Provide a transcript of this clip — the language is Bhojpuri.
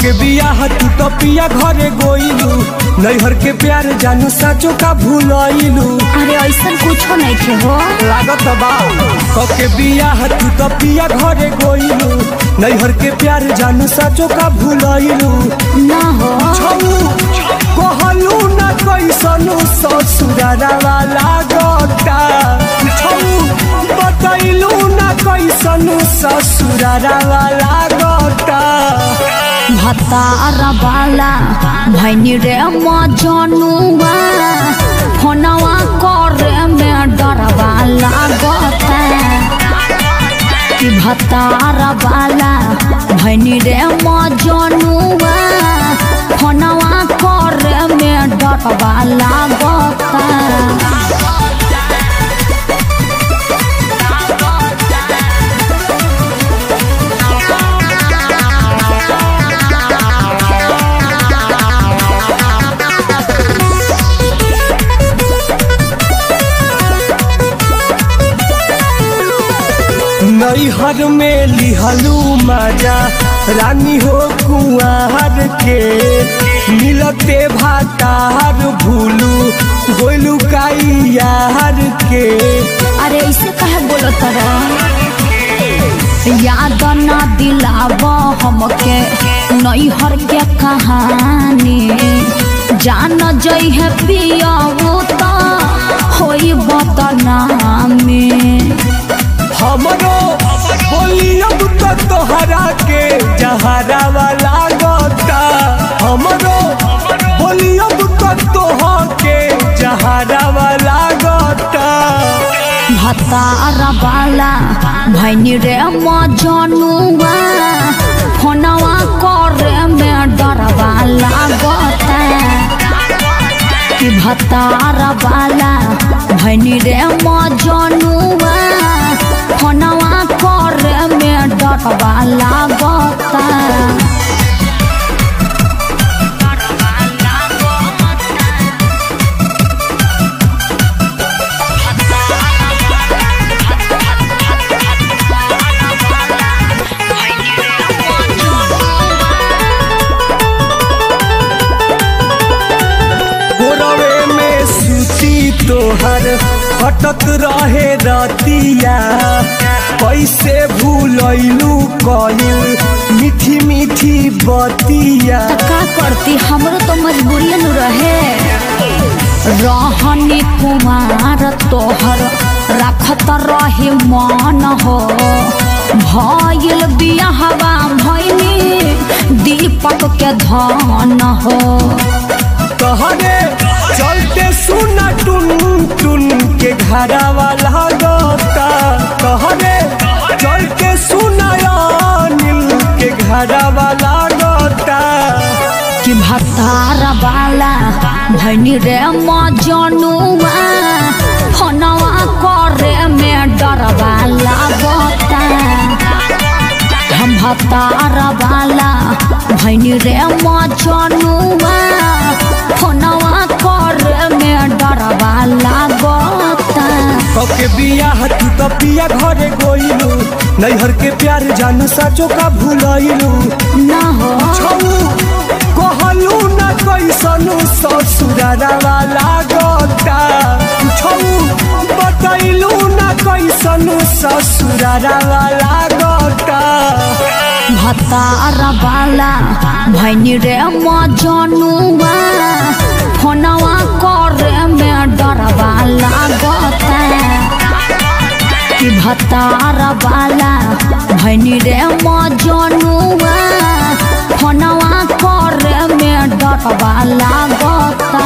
के बियाह तू तो पिया घरे गोइलू, नैहर के प्यार जानू साचो का भूलइलू। अरे ऐसा कुछ नहीं थे हो लागत बा के बियाह तू तो पिया घरे गोइलू, नैहर के प्यार जानू साचो का भूलइलू। ना हो कहलू ना कैसनु ससुरारा वाला गता, बतैलू ना कैसनु ससुरारा वाला गता। भतार वाला भैनी रे मजनुआ, फोनवा करे में डरवा लागता। कि भतार वाला भैनी रे मजनुआ, फोनवा करे में डरवा लागता। नैहर में लिहलू मजा रानी हो कुआर के, मिलते भातार भूलू गोलू काई यार के। अरे ऐसे कहे बोलो तरा, याद ना दिलाव हमके नैहर के कहानी। जान जई है पियाऊ तो होई बदनामी। हमरो बोलियब तो तोहरा के जहरा वाला गता, हमरो बोलियब तो तोहर के जहरा वाला गता। भतार वाला भैनी रे मजनुआ, फोनवा करे में डरवा लागता। कि भतार वाला भैनी रे मजनुआ, फोनवा करे में डरवा लागता। तोहर हटत रहे रतिया, कैसे भूलैलू कहिल मीठी मीठी बतिया। का करती हमरो तो मजबूरी न रहे। रहनी कुमार तोहर रखत रहे मन हो, भइल बियाहवा भइनी दीपक के धन हो। कहरे चलते सुना टुन टुन के घरा वाला गता, कहरे चलते सुना नील के घरा वाला गता। कि भतार वाला भैनी रे मजनुआ, फोनवा करे में डरवा लागता। हम भतार वाला भैनी रे मजनुआ, फोनवा करे में डरवा लागता। के बियाह तू तो पिया घरे गोइलू, नैहर के प्यार जानू साचो का भूलइलू। ना हो कहलू ना कैसनु ससुरारा वाला गता, बतैलू ना कैसनु ससुरारा वाला गता। भतार वाला भैनी रे मजनुआ, फोनवा करे में डरवा लागता। कि भतार वाला भैनी रे मजनुआ, फोनवा करे में डरवा लागता।